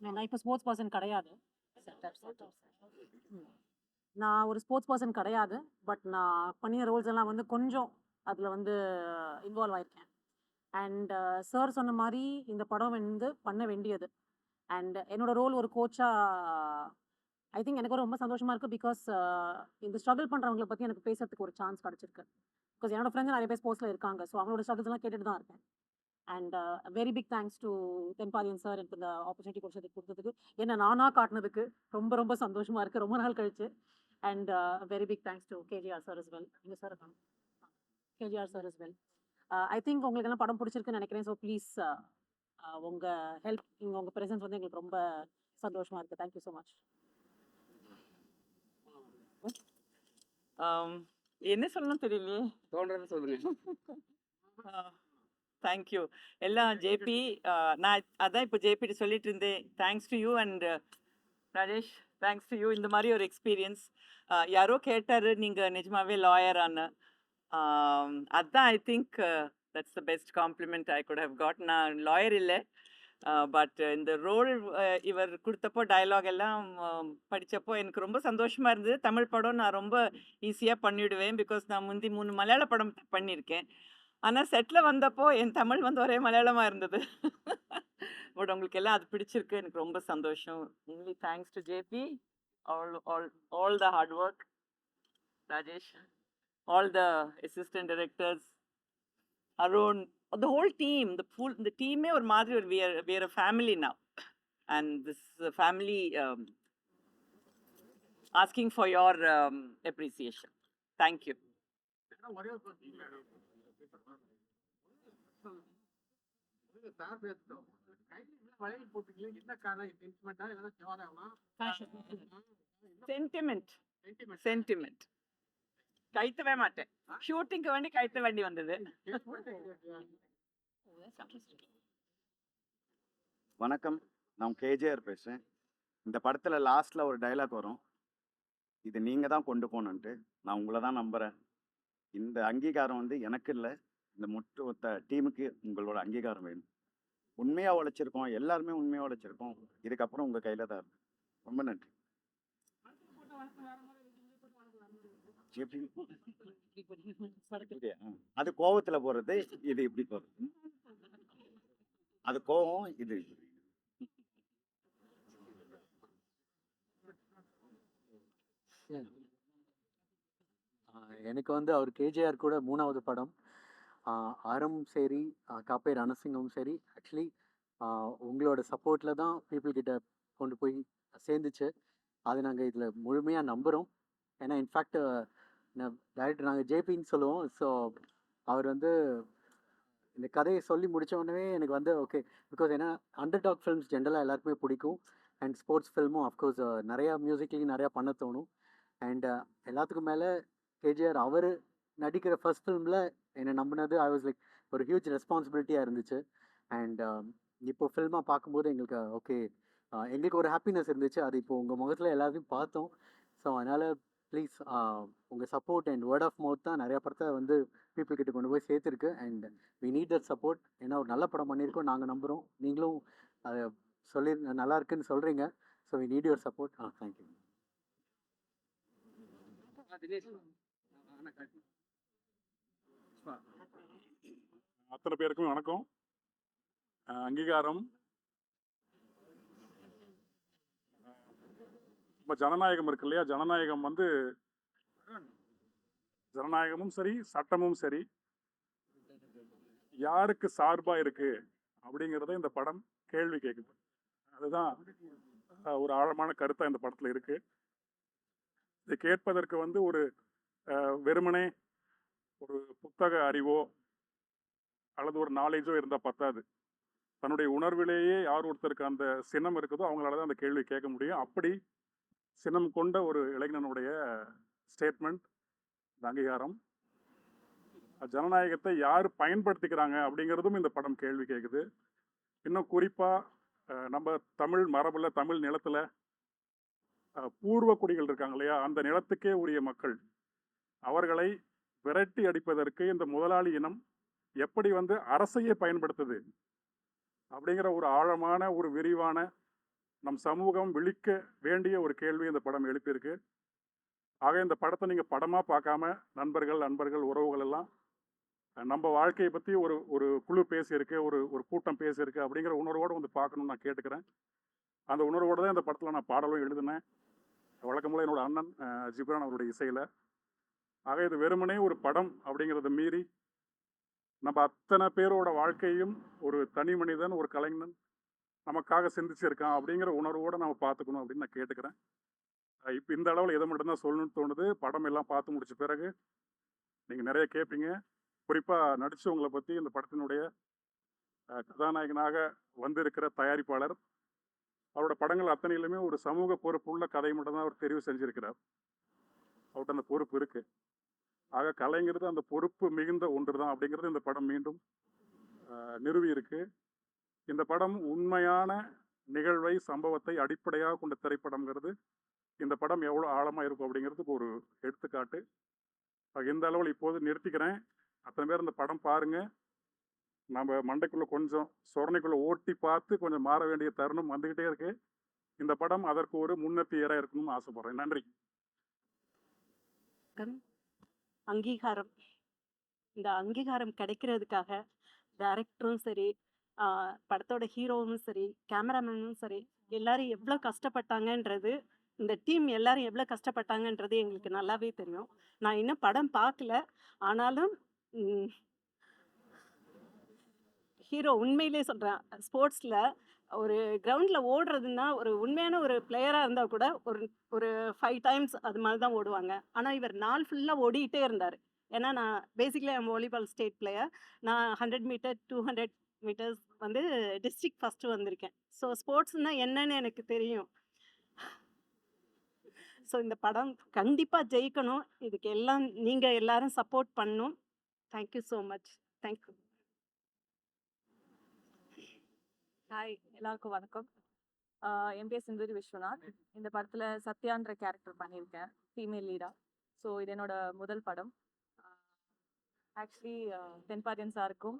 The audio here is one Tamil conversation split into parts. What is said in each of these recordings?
நான் இப்போ ஸ்போர்ட்ஸ் பர்சன் கிடையாது. நான் ஒரு ஸ்போர்ட்ஸ் பர்சன் கிடையாது. பட் நான் பண்ணிய ரோல்ஸ் எல்லாம் வந்து கொஞ்சம் அதில் வந்து இன்வால்வ் ஆயிருக்கேன். அண்ட் சார் சொன்ன மாதிரி இந்த படம் வந்து பண்ண வேண்டியது. அண்ட் என்னோட ரோல் ஒரு கோச்சா ஐ திங்க் எனக்கு ரொம்ப சந்தோஷமா இருக்கு. பிகாஸ் இந்த ஸ்ட்ரகிள் பண்றவங்கள பத்தி எனக்கு பேசுறதுக்கு ஒரு சான்ஸ் கிடைச்சிருக்கு. பிகாஸ் என்னோட ஃப்ரெண்ட்ஸ் நிறைய பேர் ஸ்போர்ட்ஸ்ல இருக்காங்க. ஸோ அவங்களோட ஸ்ட்ரகிள்ஸ் எல்லாம் கேட்டுட்டு தான் இருக்கேன். And very big thanks to Thenpathiyan sir எனக்கு இந்த ஆப்பர்ச்சுனிட்டி கொடுத்ததுக்கு, என்ன நானா காட்டினதுக்கு ரொம்ப ரொம்ப சந்தோஷமா இருக்கு ரொம்ப நாள் கழிச்சு. And very big thanks to KGR sir is well. இங்கே சார் இருக்காங்க. KGR sir is well. I think உங்களுக்கு எல்லாம் படம் பிடிச்சிருக்குன்னு நினைக்கிறேன். ஸோ ப்ளீஸ் உங்க ஹெல்ப், உங்க பிரசன்ஸ் வந்து எங்களுக்கு ரொம்ப சந்தோஷமா இருக்கு. Thank you so much. என்ன சொல்லணும் தெரியலையே. தோன்றதை சொல்லுங்க. தேங்க்யூ எல்லாம் ஜேபி. நான் அதான் இப்போ ஜேபிட்டு சொல்லிட்டு இருந்தேன். Thanks to you and Rajesh, thanks to you. இந்த மாதிரி ஒரு எக்ஸ்பீரியன்ஸ் யாரோ கேட்டார் நீங்கள் நிஜமாவே லாயரான்னு. அதான் I think that's the best compliment I could have got. நான் லாயர் இல்லை, பட் இந்த ரோல் இவர் கொடுத்தப்போ டயலாக் எல்லாம் படித்தப்போ எனக்கு ரொம்ப சந்தோஷமாக இருந்தது. தமிழ் படம் நான் ரொம்ப ஈஸியாக பண்ணிவிடுவேன். பிகாஸ் நான் முந்தி 3 மலையாள படம் பண்ணியிருக்கேன். ஆனால் செட்டில் வந்தப்போ என் தமிழ் வந்து ஒரே மலையாளமாக இருந்தது. பட் உங்களுக்கு எல்லாம் அது பிடிச்சிருக்கு, எனக்கு ரொம்ப சந்தோஷம். Only thanks to JP, all the hard work, Rajesh, all the assistant directors, Arun, the whole team, the team or மாதிரி ஒரு we are a family now, and this family asking for your appreciation. Thank you. Sentiment கைத்தவே மாட்டேன். ஷூட்டிங்க்கு வேண்டி கைத்த வேண்டி வந்தது. வணக்கம், நான் கேஜிஆர் பேசுகிறேன். இந்த படத்தில் லாஸ்ட்டில் ஒரு டைலாக் வரும், இது நீங்கள் தான் கொண்டு போகணுன்ட்டு. நான் உங்களை தான் நம்புகிறேன். இந்த அங்கீகாரம் வந்து எனக்கு இல்லை, இந்த மொத்த டீமுக்கு உங்களோட அங்கீகாரம் வேணும். உண்மையாக உழைச்சிருக்கோம், எல்லாருமே உண்மையாக உழைச்சிருக்கோம். இதுக்கப்புறம் உங்கள் கையில் தான் இருக்கு. ரொம்ப நன்றி. அது கோவத்தில் போகிறது, இது இப்படி போகிறது. அது கோவம், இது எனக்கு வந்து அவர் கேஜிஆர் கூட 3வது படம். ஆரம்பும் சரி, காப்பை ரணசிங்கமும் சரி, ஆக்சுவலி உங்களோட சப்போர்ட்டில் தான் பீப்புள் கிட்ட கொண்டு போய் சேர்ந்துச்சு. அது நாங்கள் இதில் முழுமையாக நம்புகிறோம். ஏன்னா இன்ஃபேக்ட் டைரக்டர் நாங்கள் ஜேபின்னு சொல்லுவோம். ஸோ அவர் வந்து இந்த கதையை சொல்லி முடித்த உடனே எனக்கு வந்து ஓகே, பிகாஸ் ஏன்னா அண்டர் டாக் ஃபில்ம்ஸ் ஜென்ரலாக எல்லாருக்குமே பிடிக்கும். அண்ட் ஸ்போர்ட்ஸ் ஃபில்மும் அஃப்கோர்ஸ் நிறையா மியூசிக்லேயும் நிறையா பண்ண தோணும். அண்ட் எல்லாத்துக்கும் மேலே கேஜிஆர் அவர் நடிக்கிற ஃபர்ஸ்ட் ஃபிலிமில் என்னை நம்பினது ஐ வாஸ் லைக் ஒரு ஹியூஜ் ரெஸ்பான்சிபிலிட்டியாக இருந்துச்சு. அண்ட் இப்போ ஃபில்மாக பார்க்கும்போது எங்களுக்கு ஓகே, எங்களுக்கு ஒரு ஹாப்பினஸ் இருந்துச்சு. அது இப்போ உங்கள் முகத்தில் எல்லாத்தையும் பார்த்தோம். ஸோ அதனால் ப்ளீஸ் உங்கள் support and word of mouth தான் நிறையா படத்தை வந்து பீப்புள் கிட்ட கொண்டு போய் சேர்த்துருக்கு. And we need that support. ஏன்னா ஒரு நல்ல படம் பண்ணியிருக்கோம், நாங்கள் நம்புகிறோம். நீங்களும் அதை சொல்லி நல்லா இருக்குன்னு சொல்கிறீங்க. So we need your support. Thank you. அத்தனை பேருக்கும் வணக்கம். அங்கீகாரம் இப்போ ஜனநாயகம் இருக்கு இல்லையா, ஜனநாயகம் வந்து ஜனநாயகமும் சரி, சட்டமும் சரி, யாருக்கு சார்பா இருக்கு அப்படிங்கிறத இந்த படம் கேள்வி கேட்குது. அதுதான் ஒரு ஆழமான கருத்தா இந்த படத்துல இருக்கு. இதை கேட்பதற்கு வந்து ஒரு வெறுமனே ஒரு புத்தக அறிவோ அல்லது ஒரு நாலேஜோ இருந்தால் பத்தாது. தன்னுடைய உணர்விலேயே யார் ஒருத்தருக்கு அந்த சினம் இருக்குதோ அவங்களால தான் அந்த கேள்வி கேட்க முடியும். அப்படி சினம் கொண்ட ஒரு இளைஞனுடைய ஸ்டேட்மெண்ட் இந்த அங்கீகாரம். ஜனநாயகத்தை யார் பயன்படுத்திக்கிறாங்க அப்படிங்கிறதும் இந்த படம் கேள்வி கேட்குது. இன்னும் குறிப்பாக நம்ம தமிழ் மரபில், தமிழ் நிலத்தில் பூர்வ குடிகள் இருக்காங்க இல்லையா, அந்த நிலத்துக்கே உரிய மக்கள், அவர்களை விரட்டி அடிப்பதற்கு இந்த முதலாளி இனம் எப்படி வந்து அரசையே பயன்படுத்துது அப்படிங்கிற ஒரு ஆழமான ஒரு விரிவான நம் சமூகம் விழிக்க வேண்டிய ஒரு கேள்வி இந்த படம் எழுப்பியிருக்கு. ஆக இந்த படத்தை நீங்கள் படமாக பார்க்காம நண்பர்கள் உறவுகள் எல்லாம் நம்ம வாழ்க்கையை பற்றி ஒரு ஒரு குழு பேசியிருக்கு, ஒரு ஒரு கூட்டம் பேசியிருக்கு அப்படிங்கிற உணர்வோடு வந்து பார்க்கணும்னு நான் கேட்டுக்கிறேன். அந்த உணர்வோடு தான் இந்த படத்தில் நான் பாடலும் எழுதினேன். வழக்கம்போல என்னோட அண்ணன் ஜிப்ரான் அவருடைய இசையில். ஆக இது வெறுமனே ஒரு படம் அப்படிங்கிறத மீறி நம்ம அத்தனை பேரோட வாழ்க்கையும் ஒரு தனி மனிதன், ஒரு கலைஞன் நமக்காக சிந்திச்சிருக்கான் அப்படிங்கிற உணர்வோடு நம்ம பார்த்துக்கணும் அப்படின்னு நான் கேட்டுக்கிறேன். இப்போ இந்த அளவில் எதை மட்டும்தான் சொல்லணும்னு தோணுது. படம் எல்லாம் பார்த்து முடிச்ச பிறகு நீங்கள் நிறைய கேட்பீங்க. குறிப்பாக நடித்தவங்களை பற்றி இந்த படத்தினுடைய கதாநாயகனாக வந்திருக்கிற தயாரிப்பாளர் அவரோட படங்கள் அத்தனையிலுமே ஒரு சமூக பொறுப்புள்ள கதை மட்டும்தான் அவர் தெரிவு செஞ்சிருக்கிறார். அவர்கிட்ட அந்த பொறுப்பு இருக்குது. ஆக கலைங்கிறது அந்த பொறுப்பு மிகுந்த ஒன்று தான் அப்படிங்கிறது இந்த படம் மீண்டும் நிறுவி இருக்கு. இந்த படம் உண்மையான நிகழ்வை, சம்பவத்தை அடிப்படையாக கொண்ட திரைப்படம்ங்கிறது இந்த படம் எவ்வளோ ஆழமாக இருக்கும் அப்படிங்கிறதுக்கு ஒரு எடுத்துக்காட்டு. இந்த அளவில் இப்போது நிறுத்திக்கிறேன். அத்தனை பேர் இந்த படம் பாருங்கள். நம்ம மண்டைக்குள்ளே கொஞ்சம் சொரணைக்குள்ளே ஓட்டி பார்த்து கொஞ்சம் மாற வேண்டிய தருணம் வந்துக்கிட்டே இருக்கு. இந்த படம் அதற்கு ஒரு முன்னெத்தியராக இருக்கணும்னு ஆசைப்படுறேன். நன்றி. அங்கீகாரம். இந்த அங்கீகாரம் கிடைக்கிறதுக்காக டைரக்டரும் சரி, படத்தோட ஹீரோவும் சரி, கேமராமேனும் சரி, எல்லாரும் எவ்வளோ கஷ்டப்பட்டாங்கன்றது, இந்த டீம் எல்லாரும் எவ்வளோ கஷ்டப்பட்டாங்கன்றது எங்களுக்கு நல்லாவே தெரியும். நான் இன்னும் படம் பார்க்கல. ஆனாலும் ஹீரோ உண்மையிலே சொல்கிறேன், ஸ்போர்ட்ஸில் ஒரு கிரவுண்டில் ஓடுறதுன்னா ஒரு உண்மையான ஒரு பிளேயராக இருந்தால் கூட ஒரு 5 டைம்ஸ் அது மாதிரி தான் ஓடுவாங்க. ஆனால் இவர் நாள் ஃபுல்லாக ஓடிக்கிட்டே இருந்தார். ஏன்னா நான் பேசிக்கலி வாலிபால் ஸ்டேட் பிளேயர். நான் 100 மீட்டர் 200 மீட்டர்ஸ் வந்து டிஸ்ட்ரிக்ட் ஃபஸ்ட்டு வந்திருக்கேன். ஸோ ஸ்போர்ட்ஸ்னால் என்னன்னு எனக்கு தெரியும். ஸோ இந்த படம் கண்டிப்பாக ஜெயிக்கணும். இதுக்கு எல்லாம் நீங்கள் எல்லாரும் சப்போர்ட் பண்ணணும். Thank you so much. Thank you. Hi, எல்லாருக்கும் வணக்கம். என் பேர் சிந்துரி விஸ்வநாத். இந்த படத்தில் சத்யான்ற கேரக்டர் பண்ணியிருக்கேன், ஃபீமேல் லீடாக. ஸோ இது என்னோட முதல் படம். ஆக்சுவலி தென்பாண்டியன் சாருக்கும்,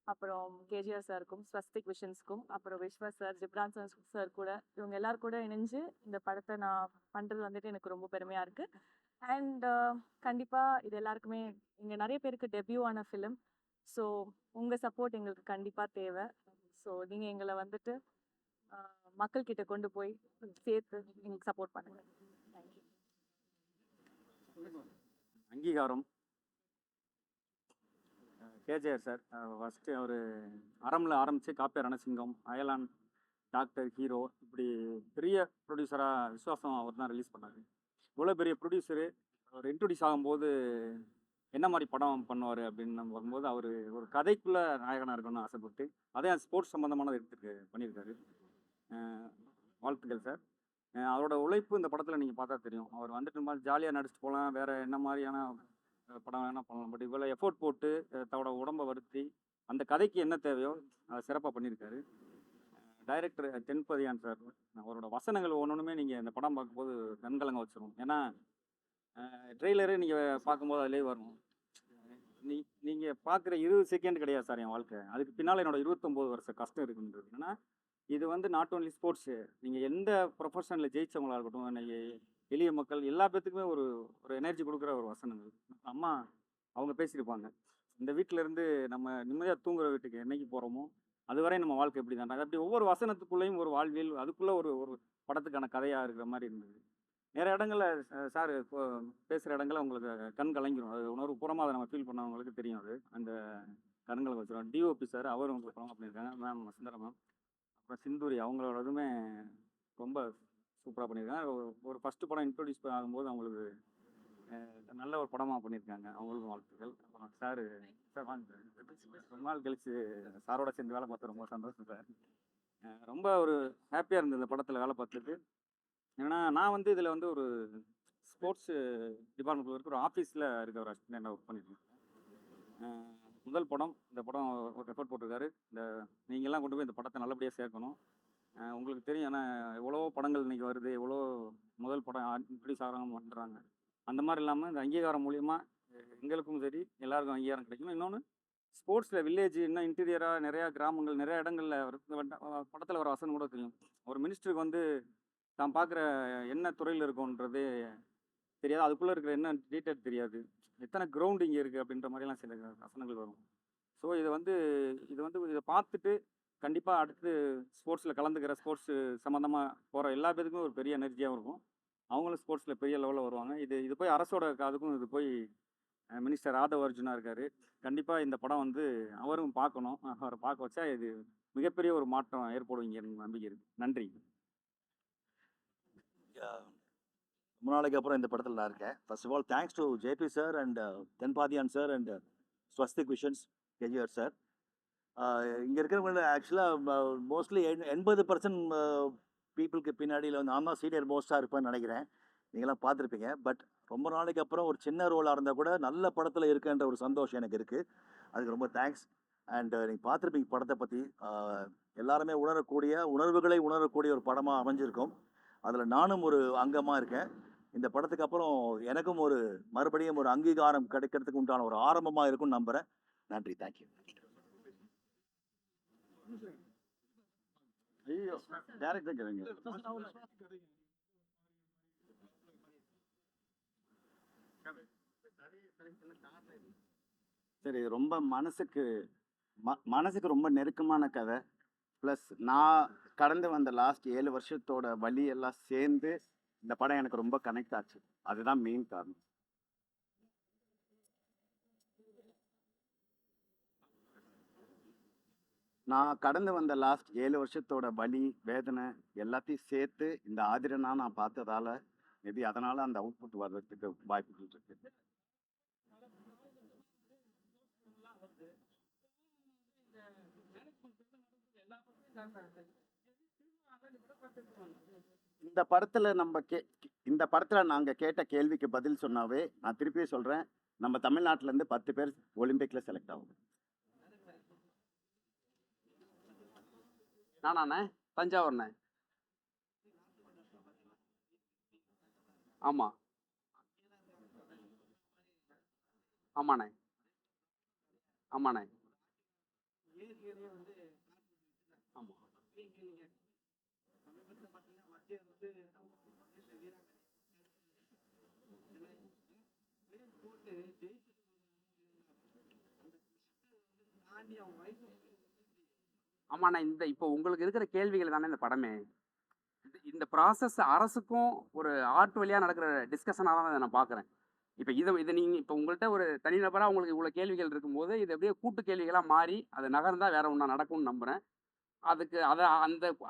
அப்புறம் கேஜிஆர் சாருக்கும், ஸ்வஸ்திக் விஷன்ஸ்க்கும், அப்புறம் விஸ்வா சார், ஜிப்ரான் சார் கூட இவங்க எல்லாரும் கூட இணைஞ்சு இந்த படத்தை நான் பண்ணுறது வந்துட்டு எனக்கு ரொம்ப பெருமையாக இருக்குது. அண்ட் கண்டிப்பாக இது எல்லாருக்குமே இங்கே நிறைய பேருக்கு டெபியூ ஆன ஃபிலிம். ஸோ உங்கள் சப்போர்ட் எங்களுக்கு கண்டிப்பாக தேவை. ஸோ நீங்கள் எங்களை வந்துட்டு மக்கள்கிட்ட கொண்டு போய் சேர்த்து எங்களுக்கு சப்போர்ட் பண்ணுங்கள். தேங்க்யூ. அங்கீகாரம். கேஜிஆர் சார் ஃபஸ்ட்டு அவர் அறமில் ஆரம்பித்து காப்பே ரணசிங்கம், அயலான், டாக்டர், ஹீரோ, இப்படி பெரிய ப்ரொடியூசராக விஸ்வாசம் அவர் தான் ரிலீஸ் பண்ணார். இவ்வளோ பெரிய ப்ரொடியூசரு அவர் இன்ட்ரடியூஸ் ஆகும்போது என்ன மாதிரி படம் பண்ணுவார் அப்படின்னு நம்ம வரும்போது அவர் ஒரு கதைக்குள்ளே நாயகனாக இருக்கணும்னு ஆசைப்பட்டு அதே ஸ்போர்ட்ஸ் சம்மந்தமானதை பண்ணியிருக்காரு. வாழ்த்துக்கள் சார். அவரோட உழைப்பு இந்த படத்தில் நீங்கள் பார்த்தா தெரியும். அவர் வந்துட்டு மாதிரி ஜாலியாக நடிச்சுட்டு போகலாம், வேறு என்ன மாதிரியான படம் வேணால் பண்ணலாம். பட் இவ்வளோ எஃபோர்ட் போட்டு தன்னோட உடம்பை வருத்தி அந்த கதைக்கு என்ன தேவையோ அதை சிறப்பாக பண்ணியிருக்காரு. டைரக்டர் தென்பதியான் சார், அவரோட வசனங்கள் ஒன்றுமே நீங்கள் இந்த படம் பார்க்கும்போது கண்கலங்க வச்சிரும். ஏன்னா ட்ரெய்லரு நீங்கள் பார்க்கும்போது அதிலே வரும். நீங்கள் பார்க்குற 20 செகண்ட் கிடையாது சார் என் வாழ்க்கை. அதுக்கு பின்னால் என்னோட 29 வருஷ கஷ்டம் இருக்குன்றது. ஏன்னா இது வந்து நாட் ஓன்லி ஸ்போர்ட்ஸு, நீங்கள் எந்த ப்ரொஃபஷனில் ஜெயிச்சவங்களாக இருக்கட்டும், இன்னைக்கு எளிய மக்கள் எல்லா பேத்துக்குமே ஒரு ஒரு எனர்ஜி கொடுக்குற ஒரு வசனங்கள். அம்மா அவங்க பேசியிருப்பாங்க, இந்த வீட்டிலேருந்து நம்ம நிம்மதியாக தூங்குற வீட்டுக்கு என்னைக்கு போகிறோமோ அதுவரை நம்ம வாழ்க்கை எப்படி தான். அப்படி ஒவ்வொரு வசனத்துக்குள்ளேயும் ஒரு வாழ்வியல், அதுக்குள்ளே ஒரு ஒரு படத்துக்கான கதையாக இருக்கிற மாதிரி இருந்தது. நிறைய இடங்களில் சார் பேசுகிற இடங்களில் உங்களுக்கு கண் கலங்கிடும். அது உணர்வு பூர்வமாக அதை நம்ம ஃபீல் பண்ணவங்களுக்கு தெரியும். அது அந்த கண்களை வச்சுருவோம். டிஓபி சார் அவர் உங்களுக்கு ப்ரோமோ பண்ணியிருக்காங்க. மேம் வசுந்தரா மேம், அப்புறம் சிந்தூரி அவங்களோடதுமே ரொம்ப சூப்பராக பண்ணியிருக்காங்க. ஒரு ஃபஸ்ட்டு படம் இன்ட்ரொடியூஸ் ஆகும்போது அவங்களுக்கு நல்ல ஒரு படமாக பண்ணியிருக்காங்க. அவங்களுக்கும் வாழ்த்துக்கள். அப்புறம் சார் ரொம்ப நாள் கழித்து சாரோட சேர்ந்து வேலை பார்த்து ரொம்ப சந்தோஷம் சார். ரொம்ப ஒரு ஹாப்பியாக இருந்தது இந்த படத்தில் வேலை பார்த்துட்டு. ஏன்னா நான் வந்து இதில் வந்து ஒரு ஸ்போர்ட்ஸு டிபார்ட்மெண்ட்டில் இருக்க ஒரு ஆஃபீஸில் இருக்க ஒரு அசிஸ்டண்டாக ஒர்க் பண்ணியிருக்கேன். முதல் படம். இந்த படம் ஒரு எஃபர்ட் போட்டிருக்காரு. நீங்கள்லாம் கொண்டு போய் இந்த படத்தை நல்லபடியாக சேர்க்கணும். உங்களுக்கு தெரியும், ஏன்னா எவ்வளோ படங்கள் இன்றைக்கி வருது, எவ்வளோ முதல் படம் இன்ட்ரடியூஸ் ஆகிறாங்க பண்ணுறாங்க. அந்த மாதிரி இல்லாமல் இந்த அங்கீகாரம் மூலிமா எங்களுக்கும் சரி எல்லாருக்கும் அங்கீகாரம் கிடைக்கணும். இன்னொன்று ஸ்போர்ட்ஸில் வில்லேஜ் இன்னும் இன்டீரியராக நிறையா கிராமங்கள் நிறையா இடங்களில் படத்தில் வர வசனம் கூட தெரியும். ஒரு மினிஸ்டருக்கு வந்து தான் பார்க்குற என்ன துறையில் இருக்கோன்றது தெரியாது. அதுக்குள்ளே இருக்கிற என்ன டீட்டெயில் தெரியாது. எத்தனை கிரவுண்ட் இங்கே இருக்குது அப்படின்ற மாதிரிலாம் சில வசனங்கள் வரும். ஸோ இதை பார்த்துட்டு கண்டிப்பாக அடுத்து ஸ்போர்ட்ஸில் கலந்துக்கிற ஸ்போர்ட்ஸு சம்மந்தமாக போகிற எல்லா பேருக்குமே ஒரு பெரிய எனர்ஜியாகவும் இருக்கும். அவங்களும் ஸ்போர்ட்ஸில் பெரிய லெவலில் வருவாங்க. இது போய் அரசோட காதுக்கும் இது போய் மினிஸ்டர் ஆதவ் அர்ஜுனா இருக்கார். கண்டிப்பாக இந்த படம் வந்து அவரும் பார்க்கணும். அவரை பார்க்க வச்சா இது மிகப்பெரிய ஒரு மாற்றம் ஏற்படும் இங்கே நம்பிக்கை இருக்குது. நன்றி. ரொம்ப நாளைக்கு அப்புறம் இந்த படத்தில் நான் இருக்கேன். First of all thanks to JP sir and Thenpathiyan sir and Swastik Visions KGR sir. இங்கே இருக்கிறவங்க ஆக்சுவலாக மோஸ்ட்லி 80% பீப்புளுக்கு பின்னாடியில் வந்து நான் தான் சீனியர் மோஸ்ட்டாக இருப்பேன்னு நினைக்கிறேன். நீங்களாம் பார்த்துருப்பீங்க. பட் ரொம்ப நாளைக்கு அப்புறம் ஒரு சின்ன ரோலாக இருந்தால் கூட நல்ல படத்தில் இருக்குன்ற ஒரு சந்தோஷம் எனக்கு இருக்குது. அதுக்கு ரொம்ப தேங்க்ஸ். அண்ட் நீங்கள் பார்த்துருப்பீங்க படத்தை பற்றி. எல்லாருமே உணர்வுகளை உணரக்கூடிய ஒரு படமாக அமைஞ்சிருக்கும். அதில் நானும் ஒரு அங்கமாக இருக்கேன். இந்த படத்துக்கு அப்புறம் எனக்கும் மறுபடியும் ஒரு அங்கீகாரம் கிடைக்கிறதுக்கு உண்டான ஒரு ஆரம்பமாக இருக்கும்னு நம்புகிறேன். நன்றி. தேங்க்யூ. ஐயோ டேரக்டர் கேளுங்க. சரி, ரொம்ப மனசுக்கு ரொம்ப நெருக்கமான கதை. ப்ளஸ் நான் கடந்து வந்த லாஸ்ட் 7 வருஷத்தோட வலி எல்லாம் சேர்ந்து இந்த படம் எனக்கு ரொம்ப கனெக்ட் ஆச்சு. அதுதான் மெயின் காரணம். நான் கடந்து வந்த லாஸ்ட் 7 வருஷத்தோட வலி வேதனை எல்லாத்தையும் சேர்த்து இந்த ஆதிரனா நான் பார்த்ததால மேபி அதனால அந்த அவுட்புட் வர்றதுக்கு வாய்ப்புகள் இருக்கு. இந்த படத்துல நாங்க கேட்ட கேள்விக்கு பதில் சொன்னாவே நான் திருப்பியும் சொல்றேன், நம்ம தமிழ்நாட்டுல இருந்து 10 பேர் ஒலிம்பிக்ல செலக்ட் ஆகும். நானாண்ணே தஞ்சாவூர்ண்ணே. ஆமாம் ஆமாண்ணே ஆமாண்ணே ஆமாம். ஆமாண்ணா, இப்போ உங்களுக்கு இருக்கிற கேள்விகள் தானே இந்த படமே. இந்த ப்ராசஸ் அரசுக்கும் ஒரு ஆர்ட் வழியாக நடக்கிற டிஸ்கஷனாக தான் இதை நான் பார்க்குறேன். இதை நீங்கள் இப்போ உங்கள்கிட்ட ஒரு தனிநபராக உங்களுக்கு இவ்வளோ கேள்விகள் இருக்கும்போது இது அப்படியே கூட்டு கேள்விகளாக மாறி அது நகர்ந்தால் வேற ஒன்றா நடக்கும்னு நம்புகிறேன். அந்த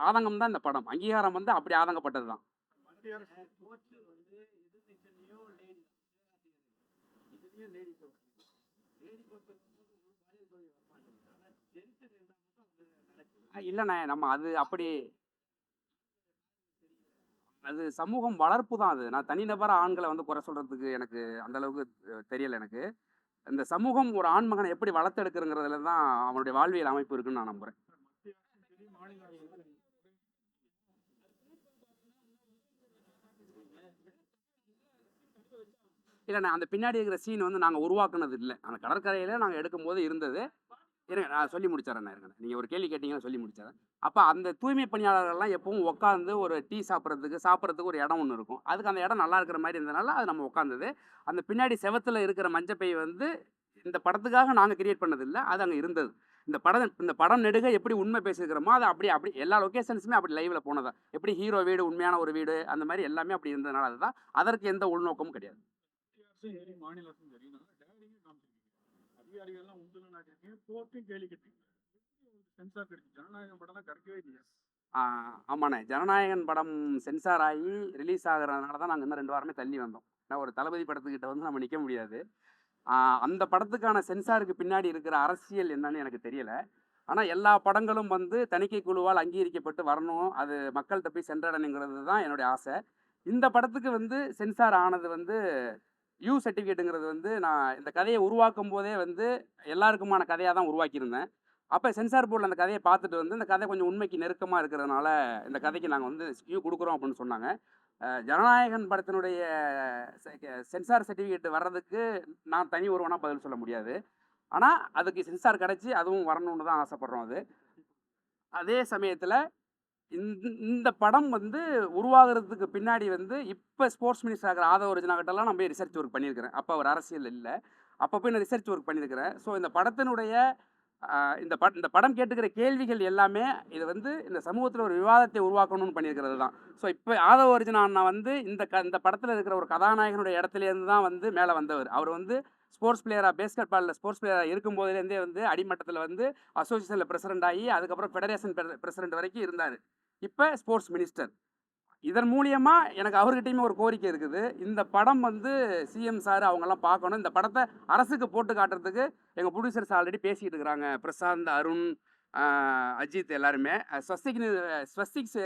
ஆதங்கம் தான் இந்த படம். அங்கீகாரம் வந்து அப்படி ஆதங்கப்பட்டது தான். இல்லைண்ணே, நம்ம அது சமூகம் வளர்ப்பு தான். நான் தனிநபராக ஆண்களை வந்து குறை சொல்கிறதுக்கு எனக்கு அந்த அளவுக்கு தெரியலை. எனக்கு இந்த சமூகம் ஒரு ஆண்மகனை எப்படி வளர்த்தெடுக்குறங்கிறதுல தான் அவனுடைய வாழ்வியல் அமைப்பு இருக்குன்னு நான் நம்புகிறேன். இல்லைண்ணே, அந்த பின்னாடி இருக்கிற சீன் வந்து நாங்கள் உருவாக்குனது இல்லை. அந்த கடற்கரையில் நாங்கள் எடுக்கும்போது இருந்தது. இருங்க, நான் சொல்லி முடிச்சிடறேன். இருங்க, நீங்கள் ஒரு கேள்வி கேட்டிங்கன்னா சொல்லி முடிச்சிடறேன். அப்போ அந்த தூய்மை பணியாளர்கள்லாம் எப்பவும் உட்காந்து ஒரு டீ சாப்பிட்றதுக்கு ஒரு இடம் ஒன்று இருக்கும். அதுக்கு அந்த இடம் நல்லா இருக்கிற மாதிரி இருந்ததுனால அது நம்ம உட்காந்தது. அந்த பின்னாடி செவத்தில் இருக்கிற மஞ்சப்பை வந்து இந்த படத்துக்காக நாங்கள் கிரியேட் பண்ணதில்லை, அது அங்கே இருந்தது. இந்த படம் நெடுக எப்படி உண்மை பேசியிருக்கிறோமோ அது அப்படி எல்லா லொக்கேஷன்ஸுமே அப்படி லைவில் போனதா. எப்படி ஹீரோ வீடு உண்மையான ஒரு வீடு அந்த மாதிரி எல்லாமே அப்படி இருந்ததுனால அதுதான். அதற்கு எந்த உள்நோக்கமும் கிடையாது. அதிகாரிகள்லாம் உண்டுன்னு நினைக்கிறீங்க. கோர்ட்டையும் கேள்வி கேட்டீங்க. சென்சார் கிடைக்கும். ஜனநாயகம் படம் கிடைக்கவே இல்லையா? ஆமாண்ணே, ஜனநாயகன் படம் சென்சார் ஆகி ரிலீஸ் ஆகுறதுனால தான் நாங்கள் இன்னும் 2 வாரமே தள்ளி வந்தோம். நான் ஒரு தளபதி படத்துக்கிட்ட வந்து நம்ம நிற்க முடியாது. அந்த படத்துக்கான சென்சாருக்கு பின்னாடி இருக்கிற அரசியல் என்னன்னு எனக்கு தெரியலை. ஆனால் எல்லா படங்களும் வந்து தணிக்கை குழுவால் அங்கீகரிக்கப்பட்டு வரணும், அது மக்கள்கிட்ட போய் சென்றடைனுங்கிறது தான் என்னுடைய ஆசை. இந்த படத்துக்கு வந்து சென்சார் ஆனது வந்து யூ சர்டிஃபிகேட்டுங்கிறது வந்து நான் இந்த கதையை உருவாக்கும் போதே வந்து எல்லாருக்குமான கதையாக தான் உருவாக்கியிருந்தேன். அப்போ சென்சார் போர்டில் அந்த கதையை பார்த்துட்டு வந்து இந்த கதை கொஞ்சம் உண்மைக்கு நெருக்கமாக இருக்கிறதுனால இந்த கதைக்கு நாங்கள் வந்து யூ கொடுக்குறோம் அப்படின்னு சொன்னாங்க. ஜனநாயகன் படத்தினுடைய சென்சார் சர்டிஃபிகேட் வர்றதுக்கு நான் தனி ஒருவனாக பதில் சொல்ல முடியாது. ஆனால் அதுக்கு சென்சார் கிடச்சி அதுவும் வரணும்னு தான் ஆசைப்பட்றோம். அதே சமயத்தில் இந்த படம் வந்து உருவாகிறதுக்கு பின்னாடி வந்து இப்போ ஸ்போர்ட்ஸ் மினிஸ்டர் ஆகிற ஆதவ அர்ஜுனா கிட்டலாம் நான் போய் ரிசர்ச் ஒர்க் பண்ணியிருக்கிறேன். அப்போ அவர் அரசியல் இல்லை, அப்போ போய் நான் ரிசர்ச் ஒர்க் பண்ணியிருக்கிறேன். ஸோ இந்த படத்தினுடைய இந்த படம் கேட்டுக்கிற கேள்விகள் எல்லாமே இது வந்து இந்த சமூகத்தில் ஒரு விவாதத்தை உருவாக்கணும்னு பண்ணியிருக்கிறது தான். ஸோ இப்போ ஆதவ அர்ஜுனா அண்ணா வந்து இந்த படத்தில் இருக்கிற ஒரு கதாநாயகனுடைய இடத்துலேருந்து தான் வந்து மேலே வந்தவர். அவர் வந்து ஸ்போர்ட்ஸ் பிளேயராக பேஸ்கெட் பாலில் ஸ்போர்ட்ஸ் பிளேயராக இருக்கும்போதுலேருந்தே வந்து அடிமட்டத்தில் வந்து அசோசியேஷனில் பிரசிடென்ட் ஆகி அதுக்கப்புறம் ஃபெடரேஷன் பிரசிடென்ட் வரைக்கும் இருந்தார். இப்போ ஸ்போர்ட்ஸ் மினிஸ்டர். இதன் மூலியமாக எனக்கு அவர்கிட்டையுமே ஒரு கோரிக்கை இருக்குது. இந்த படம் வந்து சிஎம் சார் அவங்கெல்லாம் பார்க்கணும். இந்த படத்தை அரசுக்கு போட்டு காட்டுறதுக்கு எங்கள் ப்ரொடியூசர்ஸ் ஆல்ரெடி பேசிக்கிட்டு இருக்கிறாங்க. பிரசாந்த், அருண், அஜித் எல்லாருமே. ஸ்வஸ்திக்ஸ்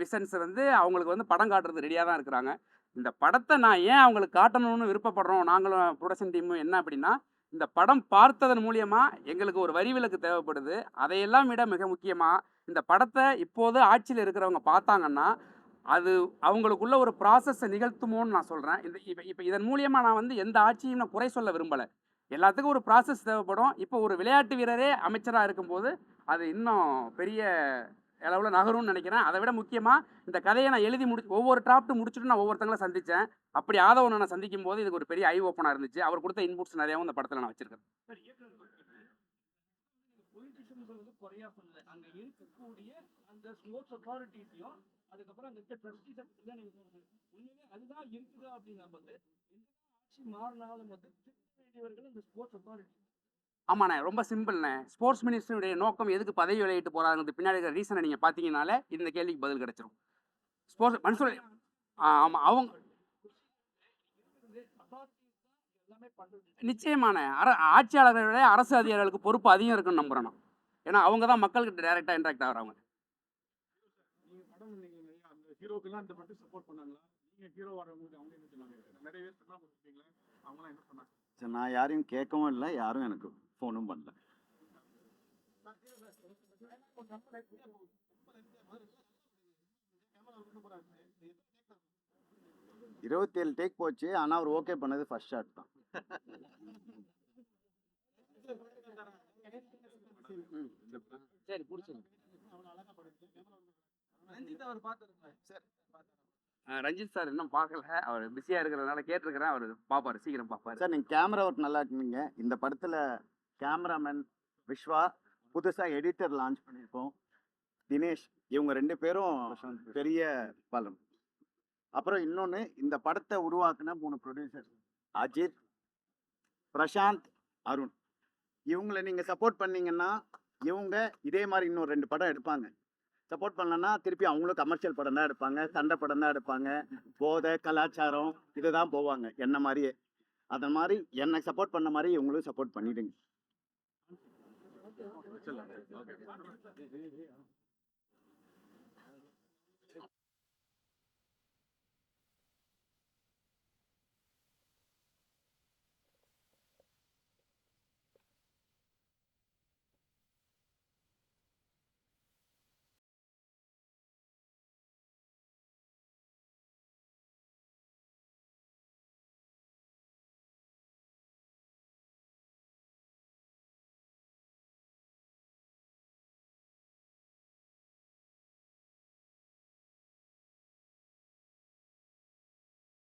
விசன்ஸ் வந்து அவங்களுக்கு வந்து படம் காட்டுறது ரெடியாக தான் இருக்கிறாங்க. இந்த படத்தை நான் ஏன் அவங்களுக்கு காட்டணும்னு விருப்பப்படுறோம் நாங்களும் ப்ரொடக்ஷன் டீமும் என்ன அப்படின்னா, இந்த படம் பார்த்ததன் மூலியமாக எங்களுக்கு ஒரு வரி விலக்கு தேவைப்படுது. அதையெல்லாம் விட மிக முக்கியமாக இந்த படத்தை இப்போது ஆட்சியில் இருக்கிறவங்க பார்த்தாங்கன்னா அது அவங்களுக்குள்ள ஒரு ப்ராசஸை நிகழ்த்துமோன்னு நான் சொல்கிறேன். இப்போ இதன் மூலியமாக நான் வந்து எந்த ஆட்சியும் நான் குறை சொல்ல விரும்பலை. எல்லாத்துக்கும் ஒரு ப்ராசஸ் தேவைப்படும். இப்போ ஒரு விளையாட்டு வீரரே அமைச்சராக இருக்கும்போது அது இன்னும் பெரிய அளவில் நகரும்னு நினைக்கிறேன். அதை விட முக்கியமாக இந்த கதையை நான் எழுதி ஒவ்வொரு டிராஃப்ட் முடிச்சுட்டு நான் ஒவ்வொருத்தங்களை சந்தித்தேன். அப்படி ஆதவனை நான் சந்திக்கும் போது இதுக்கு ஒரு பெரிய ஐ ஓப்பனாக இருந்துச்சு. அவர் கொடுத்த இன்புட்ஸ் நிறையாவும் இந்த படத்தில் நான் வச்சுருக்கேன். அங்கே இருக்கக்கூடிய அந்த ஸ்போர்ட்ஸ் அத்தாரிட்டிஸையும் அதுக்கப்புறம் அங்கே இருக்க ட்ரஸ்டீஸை உண்மையிலே அதுதான் இருக்குதா அப்படிங்கும்போது ஆட்சி மாறினாலும் வந்து வேண்டியவர்கள் அந்த ஸ்போர்ட்ஸ் அத்தாரிட்டி. ஆமாண்ணே, ரொம்ப சிம்பிள்ண்ணே. ஸ்போர்ட்ஸ் மினிஸ்டருடைய நோக்கம் எதுக்கு பதவி விளையிட்டு போகிறாங்கிறது பின்னாடி இருக்கிற ரீசனை நீங்கள் பார்த்தீங்கன்னாலே இந்த கேள்விக்கு பதில் கிடைச்சிரும். ஸ்போர்ட்ஸ் மனுஷன் ஆமாம் அவங்க நிச்சயமான ஆட்சியாளர்களை விட அரசு அதிகாரிகளுக்கு பொறுப்பு அதிகம் இருக்குன்னு நம்புகிறேன் நான். ஏன்னா அவங்க தான் மக்கள்கிட்ட டைரெக்டாக இன்ட்ராக்ட் ஆகிறவங்க. அந்த ஹீரோக்கெல்லாம் இந்த மட்டும் சப்போர்ட் பண்ணாங்களா? நீங்கள் ஹீரோ வரவங்களுக்கு அவங்க என்ன சொன்னாங்க? நிறைய பேர் சொன்னா கொடுத்தீங்களா? அவங்களாம் என்ன சொன்னாங்க? சரி, நான் யாரையும் கேட்கவும் இல்லை, யாரும் எனக்கு ஃபோனும் பண்ணல. 27 டேக் போச்சு. ஆனால் அவர் ஓகே பண்ணது ஃபர்ஸ்ட் ஷாட் தான். சரி பிடிச்சிங்க. ரஞ்சித் சார் இன்னும் பார்க்கல, அவர் பிஸியாக இருக்கிறதுனால கேட்டிருக்கிறேன். அவர் பார்ப்பார், சீக்கிரம் பார்ப்பார். சார், நீங்கள் கேமரா ஒர்க் நல்லா இருக்குங்க. இந்த படத்தில் கேமராமேன் விஸ்வா, புதுசாக எடிட்டர் லான்ச் பண்ணியிருக்கோம் தினேஷ், இவங்க 2 பேரும் பெரிய பலம். அப்புறம் இன்னொன்று, இந்த படத்தை உருவாக்குன 3 ப்ரொடியூசர் அஜித், பிரசாந்த், அருண். இவங்களை நீங்கள் சப்போர்ட் பண்ணீங்கன்னா இவங்க இதே மாதிரி இன்னும் 2 படம் எடுப்பாங்க. சப்போர்ட் பண்ணலன்னா திருப்பி அவங்களும் கமர்ஷியல் படம் தான் எடுப்பாங்க, சண்டை படம் தான் எடுப்பாங்க, போதை கலாச்சாரம் இதுதான் போவாங்க என்ன மாதிரியே. அந்த மாதிரி என்னை சப்போர்ட் பண்ண மாதிரி இவங்களும் சப்போர்ட் பண்ணிடுங்க.